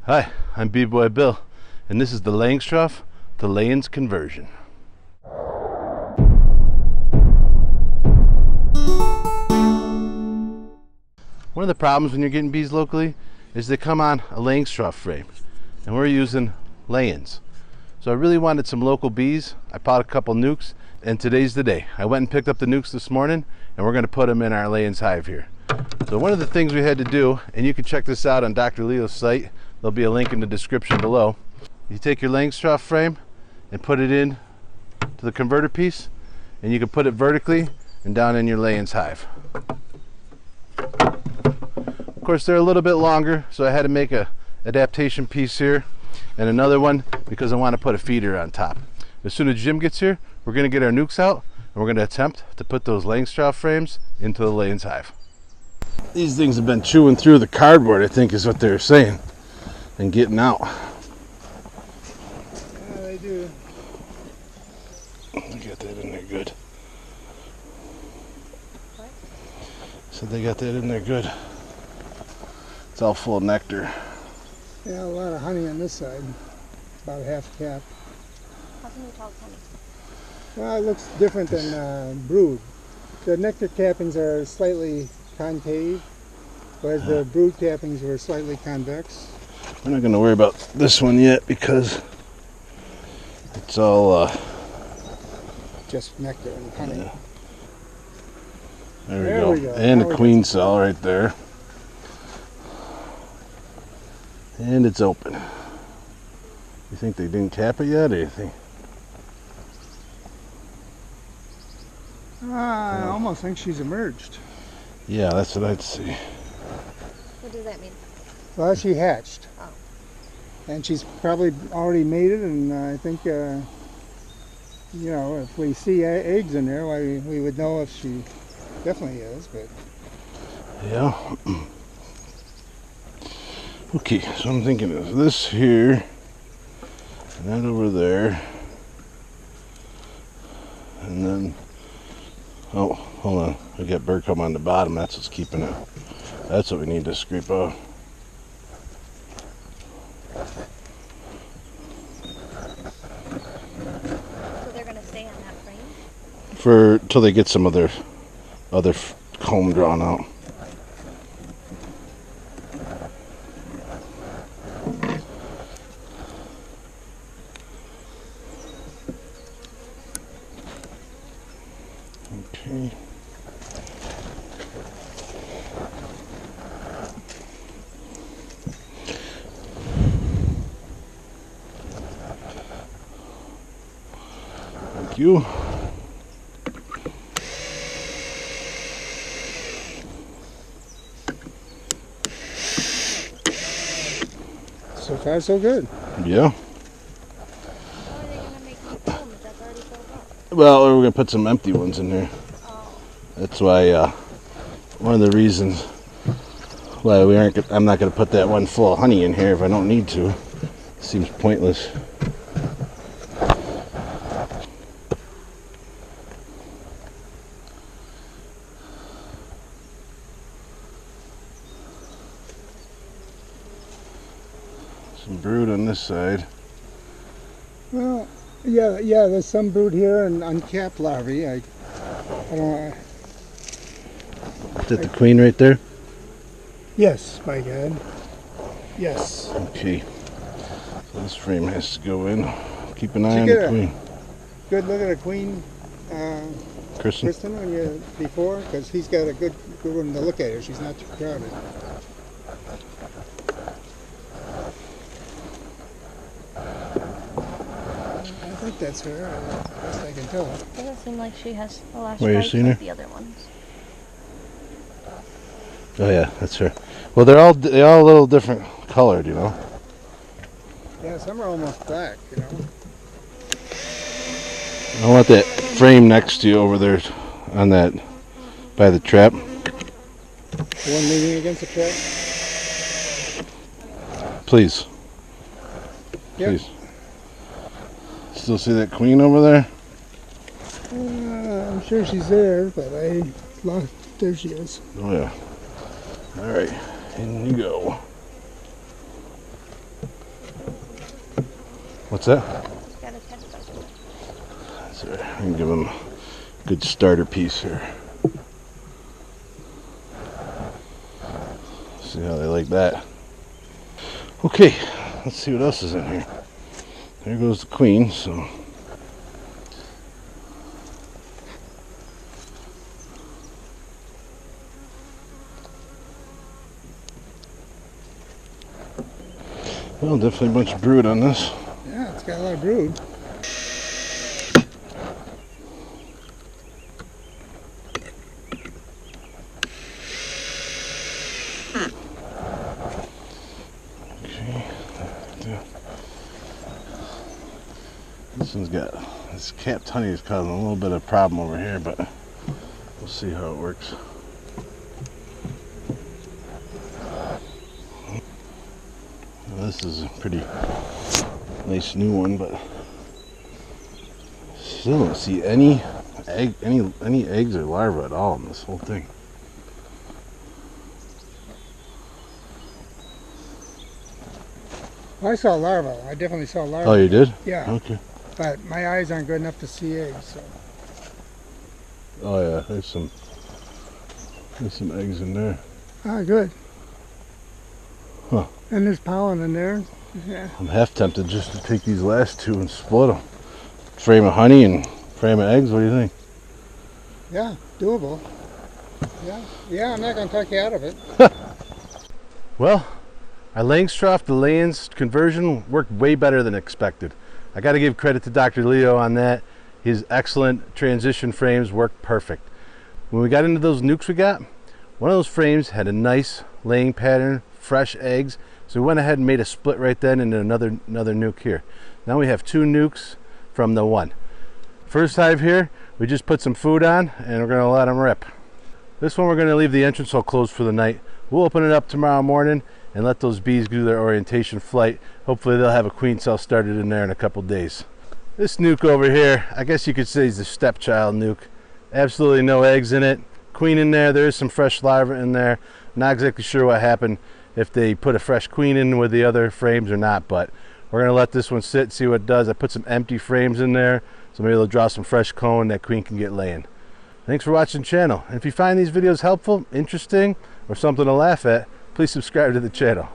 Hi, I'm B-Boy Bill, and this is the Langstroth to Layen's conversion. One of the problems when you're getting bees locally is they come on a Langstroth frame, and we're using Layens. So I really wanted some local bees. I bought a couple nucs, and today's the day. I went and picked up the nucs this morning, and we're going to put them in our Layen's hive here. So one of the things we had to do, and you can check this out on Dr. Leo's site, there'll be a link in the description below. You take your Langstroth frame and put it in to the converter piece, and you can put it vertically and down in your Layen's hive. Of course, they're a little bit longer, so I had to make a adaptation piece here and another one because I want to put a feeder on top. As soon as Jim gets here, we're going to get our nucs out and we're going to attempt to put those Langstroth frames into the Layen's hive. These things have been chewing through the cardboard, I think is what they were saying, and getting out. Yeah, they do. They got that in there good. What? So they got that in there good. It's all full of nectar. Yeah, a lot of honey on this side. About a half cap. How can you tell it's honey? Well, it looks different than brood. The nectar cappings are slightly concave, whereas the brood cappings were slightly convex. We're not going to worry about this one yet because it's all Just nectar and honey. yeah. There we go. And a queen cell right there. And it's open. You think they didn't cap it yet, or you think? I almost think she's emerged. Yeah, that's what I'd see. What does that mean? Well, she hatched. Oh. And she's probably already mated, and I think, you know, if we see eggs in there, we would know if she definitely is, but... Yeah. Okay, so I'm thinking of this here, and that over there, and then, oh, hold on, we got bird come on the bottom, that's what's keeping it. That's what we need to scrape off. So they're going to stay on that frame? For till they get some of their other comb drawn out. Okay. Thank you. So far, so good. Yeah. How are they going to make new comb if that's already filled up? Well, we're gonna put some empty ones in there. Oh. That's why one of the reasons why we aren't. I'm not gonna put that one full of honey in here if I don't need to. It seems pointless. Some brood on this side. Well, yeah, there's some brood here and uncapped larvae. I don't know. Is that the queen right there? Yes, my God. Yes. Okay. So this frame has to go in. Keep an eye on get the a- queen. Good look at a queen, Kristen? when you before, because he's got a good one to look at her. She's not too crowded. I think that's her, best I can tell. Doesn't seem like she has a lot of Where you stripes seen like her? the other ones. Oh yeah, that's her. Well, they're all a little different colored, you know. Yeah, some are almost black, you know. I want that frame next to you over there on that by the trap. The one leaning against the trap. Please. Yep. Please. Still see that queen over there? I'm sure she's there, but I lost. There she is. Oh yeah. All right, in you go. What's that? He's got his head stuck. That's all right. I can give him a good starter piece here. See how they like that. Okay, let's see what else is in here. There goes the queen, so. Well, definitely a bunch of brood on this. Yeah, it's got a lot of brood. Okay. This one's got, this capped honey is causing a little bit of problem over here, but we'll see how it works. Well, this is a pretty nice new one, but still don't see any eggs or larvae at all in this whole thing. I saw larvae. I definitely saw larvae. Oh, you did? Yeah. Okay. But my eyes aren't good enough to see eggs. So. Oh yeah, there's some eggs in there. Ah, good. Huh. And there's pollen in there. Yeah. I'm half tempted just to take these last two and split them. Frame of honey and frame of eggs. What do you think? Yeah, doable. Yeah, I'm not going to talk you out of it. Well, our Langstroth to Layens conversion worked way better than expected. I got to give credit to Dr. Leo on that. His excellent transition frames worked perfect. When we got into those nucs we got, one of those frames had a nice laying pattern, fresh eggs, so we went ahead and made a split right then into another nuc here. Now we have 2 nucs from the one. First hive here, we just put some food on and we're going to let them rip. This one we're going to leave the entrance hole closed for the night. We'll open it up tomorrow morning and let those bees do their orientation flight. Hopefully they'll have a queen cell started in there in a couple days. This nuc over here, I guess you could say is the stepchild nuc. Absolutely no eggs in it. Queen in there, there is some fresh larvae in there. Not exactly sure what happened, if they put a fresh queen in with the other frames or not, but we're gonna let this one sit, see what it does. I put some empty frames in there, so maybe they'll draw some fresh comb, that queen can get laying. Thanks for watching the channel. And if you find these videos helpful, interesting, or something to laugh at, please subscribe to the channel.